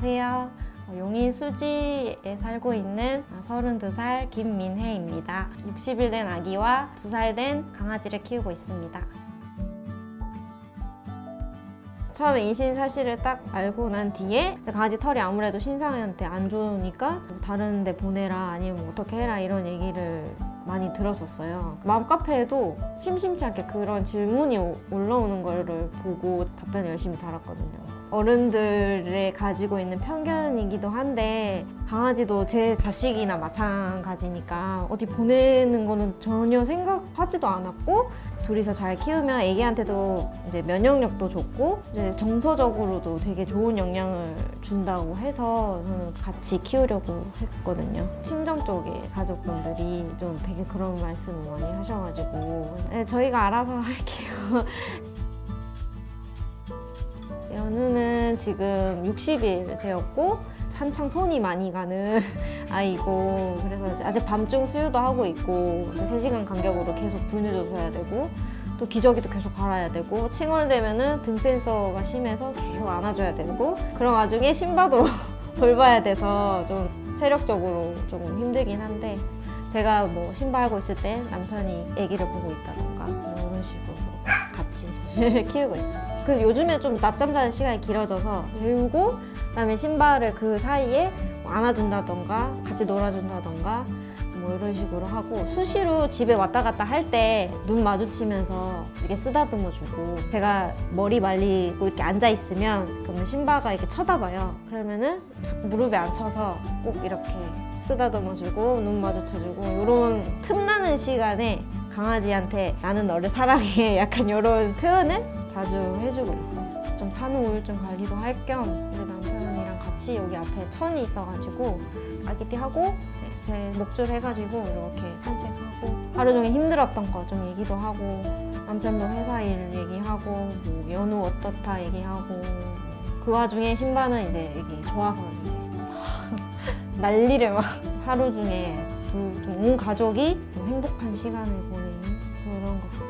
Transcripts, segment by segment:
안녕하세요. 용인 수지에 살고 있는 32살 김민혜입니다. 60일 된 아기와 2살 된 강아지를 키우고 있습니다. 처음에 임신 사실을 딱 알고 난 뒤에 강아지 털이 아무래도 신상한테 안 좋으니까 다른 데 보내라 아니면 어떻게 해라 이런 얘기를 많이 들었었어요. 맘카페에도 심심치 않게 그런 질문이 올라오는 거를 보고 답변을 열심히 달았거든요. 어른들의 가지고 있는 편견이기도 한데 강아지도 제 자식이나 마찬가지니까 어디 보내는 거는 전혀 생각하지도 않았고, 둘이서 잘 키우면 애기한테도 이제 면역력도 좋고 이제 정서적으로도 되게 좋은 영향을 준다고 해서 저는 같이 키우려고 했거든요. 친정 쪽에 가족분들이 좀 되게 그런 말씀을 많이 하셔가지고 네, 저희가 알아서 할게요. 연우는 지금 60일 되었고 한창 손이 많이 가는 아이고, 그래서 아직 밤중 수유도 하고 있고 3시간 간격으로 계속 분유도 줘야 되고 또 기저귀도 계속 갈아야 되고 칭얼대면은 등 센서가 심해서 계속 안아줘야 되고 그런 와중에 신바도 돌봐야 돼서 좀 체력적으로 조금 힘들긴 한데, 제가 뭐 신바하고 있을 때 남편이 아기를 보고 있다던가 뭐 이런 식으로 같이 키우고 있어요. 그래서 요즘에 좀 낮잠 자는 시간이 길어져서 재우고 그다음에 신발을 그 사이에 안아준다던가 같이 놀아준다던가 뭐 이런 식으로 하고, 수시로 집에 왔다 갔다 할 때 눈 마주치면서 이렇게 쓰다듬어 주고, 제가 머리 말리고 이렇게 앉아 있으면 그러면 신바가 이렇게 쳐다봐요. 그러면은 무릎에 앉혀서 꼭 이렇게 쓰다듬어 주고 눈 마주쳐 주고, 이런 틈나는 시간에 강아지한테 나는 너를 사랑해 약간 이런 표현을 자주 해주고 있어요. 좀 산후 우울증 관리도 할 겸 우리 남편이랑 같이 여기 앞에 천이 있어가지고 아기띠 하고 제 목줄 해가지고 이렇게 산책하고, 하루 종일 힘들었던 거 좀 얘기도 하고, 남편도 회사 일 얘기하고 뭐 연우 어떻다 얘기하고, 그 와중에 신바는 이제 이게 좋아서 이제 난리를 막 하루 중에 온 가족이 좀 행복한 시간을 보내는 그런 것 같아요.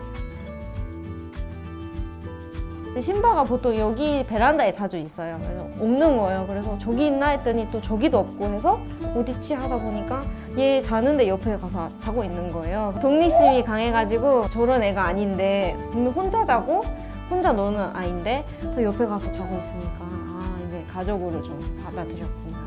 신바가 보통 여기 베란다에 자주 있어요. 그래서 없는 거예요. 그래서 저기 있나 했더니 또 저기도 없고 해서 어디지 하다 보니까 얘 자는데 옆에 가서 자고 있는 거예요. 독립심이 강해가지고 저런 애가 아닌데 분명 혼자 자고 혼자 노는 아이인데 또 옆에 가서 자고 있으니까 아, 이제 가족으로 좀 받아들였구나.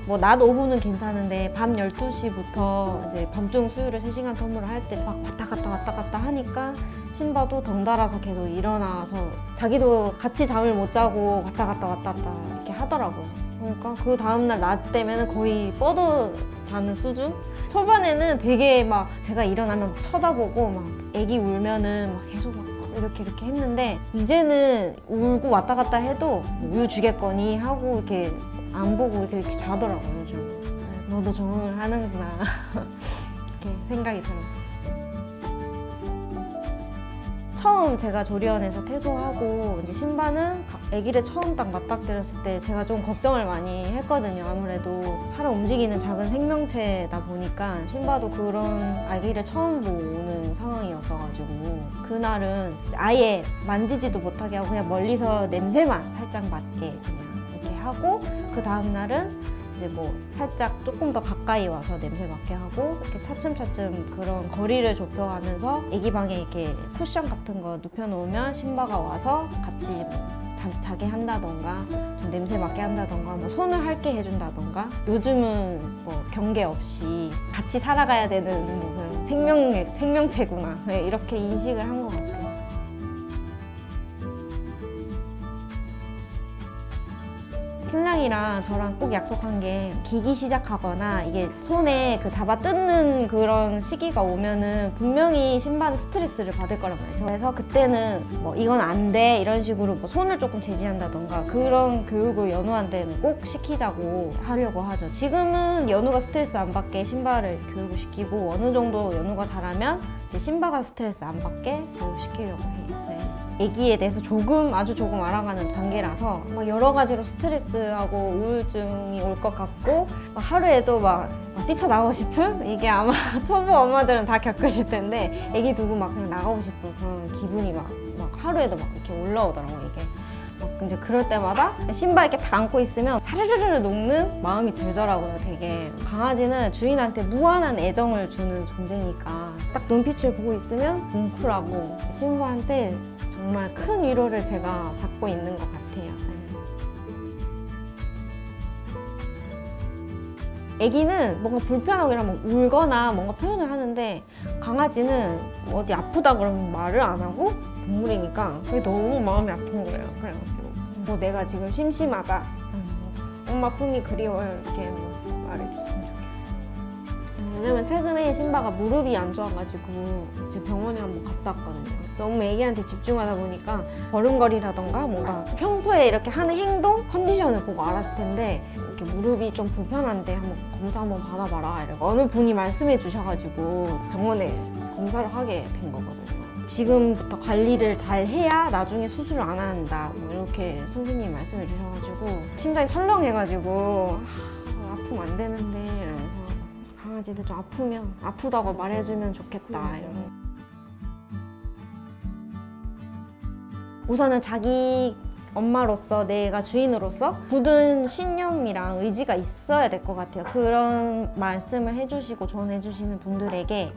뭐 낮 오후는 괜찮은데 밤 12시부터 이제 밤중 수유를 3시간 텀으로 할 때 막 왔다 갔다 하니까 신바도 덩달아서 계속 일어나서 자기도 같이 잠을 못 자고 왔다 갔다 이렇게 하더라고요. 그러니까 그 다음날 낮 되면 거의 뻗어 자는 수준? 초반에는 되게 막 제가 일어나면 쳐다보고 막 애기 울면은 막 계속 막 이렇게 했는데 이제는 울고 왔다 갔다 해도 뭐 우유 주겠거니 하고 이렇게 안 보고 이렇게 자더라고요. 요즘 너도 적응을 하는구나 이렇게 생각이 들었어요. 처음 제가 조리원에서 태소하고 이제 신바는 아기를 처음 딱 맞닥뜨렸을 때 제가 좀 걱정을 많이 했거든요. 아무래도 살아 움직이는 작은 생명체다 보니까 신바도 그런 아기를 처음 보는 상황이었어가지고 그날은 아예 만지지도 못하게 하고 그냥 멀리서 냄새만 살짝 맡게 그냥 이렇게 하고, 그 다음 날은 이제 뭐 살짝 조금 더 가까이 와서 냄새 맡게 하고 이렇게 차츰차츰 그런 거리를 좁혀가면서 아기 방에 이렇게 쿠션 같은 거 눕혀놓으면 신바가 와서 같이 뭐 자게 한다던가 좀 냄새 맡게 한다던가 뭐 손을 핥게 해준다던가, 요즘은 뭐 경계 없이 같이 살아가야 되는 뭐 생명체구나 이렇게 인식을 한 것 같아요. 신랑이랑 저랑 꼭 약속한 게 기기 시작하거나 이게 손에 그 잡아 뜯는 그런 시기가 오면은 분명히 신바는 스트레스를 받을 거란 말이죠. 그래서 그때는 뭐 이건 안 돼 이런 식으로 뭐 손을 조금 제지한다던가 그런 교육을 연우한테는 꼭 시키자고 하려고 하죠. 지금은 연우가 스트레스 안 받게 신바를 교육을 시키고 어느 정도 연우가 잘하면 이제 신바가 스트레스 안 받게 교육시키려고 해요. 네. 아기에 대해서 아주 조금 알아가는 단계라서 막 여러 가지로 스트레스하고 우울증이 올 것 같고 막 하루에도 막 뛰쳐나가고 싶은? 이게 아마 초보 엄마들은 다 겪으실 텐데 아기 두고 막 그냥 나가고 싶은 그런 기분이 막 하루에도 막 이렇게 올라오더라고요. 이게 막 이제 그럴 때마다 신발 이렇게 다 안고 있으면 사르르르 녹는 마음이 들더라고요. 되게 강아지는 주인한테 무한한 애정을 주는 존재니까 딱 눈빛을 보고 있으면 뭉클하고 신부한테 정말 큰 위로를 제가 받고 있는 것 같아요. 애기는 뭔가 불편하고 이러면 울거나 뭔가 표현을 하는데 강아지는 어디 아프다 그러면 말을 안 하고 동물이니까 그게 너무 마음이 아픈 거예요. 그래가지고 뭐 내가 지금 심심하다, 엄마 품이 그리워요 이렇게 말해줬으면 좋겠어요. 왜냐면 최근에 신바가 무릎이 안 좋아가지고 이제 병원에 한번 갔다 왔거든요. 너무 애기한테 집중하다 보니까 걸음걸이라던가 뭔가 평소에 이렇게 하는 행동, 컨디션을 보고 알았을 텐데 이렇게 무릎이 좀 불편한데 한번 검사 한번 받아봐라 이러고 어느 분이 말씀해 주셔가지고 병원에 검사를 하게 된 거거든요. 지금부터 관리를 잘 해야 나중에 수술을 안 한다 뭐 이렇게 선생님이 말씀해 주셔가지고 심장이 철렁해가지고 아프면 안 되는데 이러면서 강아지들 좀 아프면 아프다고 말해주면 좋겠다 이러면서 우선은 자기 엄마로서 내가 주인으로서 굳은 신념이랑 의지가 있어야 될 것 같아요. 그런 말씀을 해주시고 조언해주시는 분들에게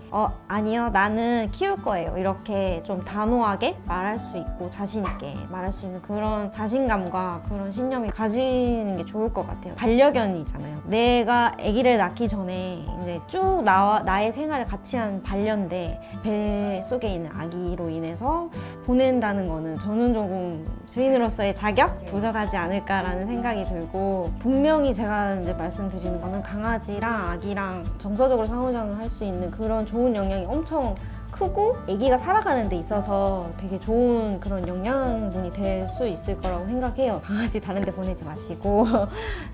아니요 나는 키울 거예요 이렇게 좀 단호하게 말할 수 있고 자신 있게 말할 수 있는 그런 자신감과 그런 신념이 가지는 게 좋을 것 같아요. 반려견이잖아요. 내가 아기를 낳기 전에 이제 쭉 나의 생활을 같이 한 반려인데 배 속에 있는 아기로 인해서 보낸다는 거는 저는 조금 주인으로서의 자격? 부족하지 않을까라는 생각이 들고 분명히 제가 이제 말씀드리는 거는 강아지랑 아기랑 정서적으로 상호작용을 할 수 있는 그런 좋은 영향이 엄청 크고 아기가 살아가는 데 있어서 되게 좋은 그런 영양분이 될 수 있을 거라고 생각해요. 강아지 다른 데 보내지 마시고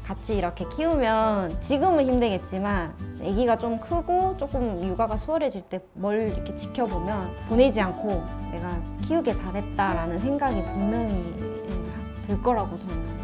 같이 이렇게 키우면 지금은 힘들겠지만 아기가 좀 크고 조금 육아가 수월해질 때 뭘 이렇게 지켜보면 보내지 않고 내가 키우길 잘했다라는 생각이 분명히 들 거라고 저는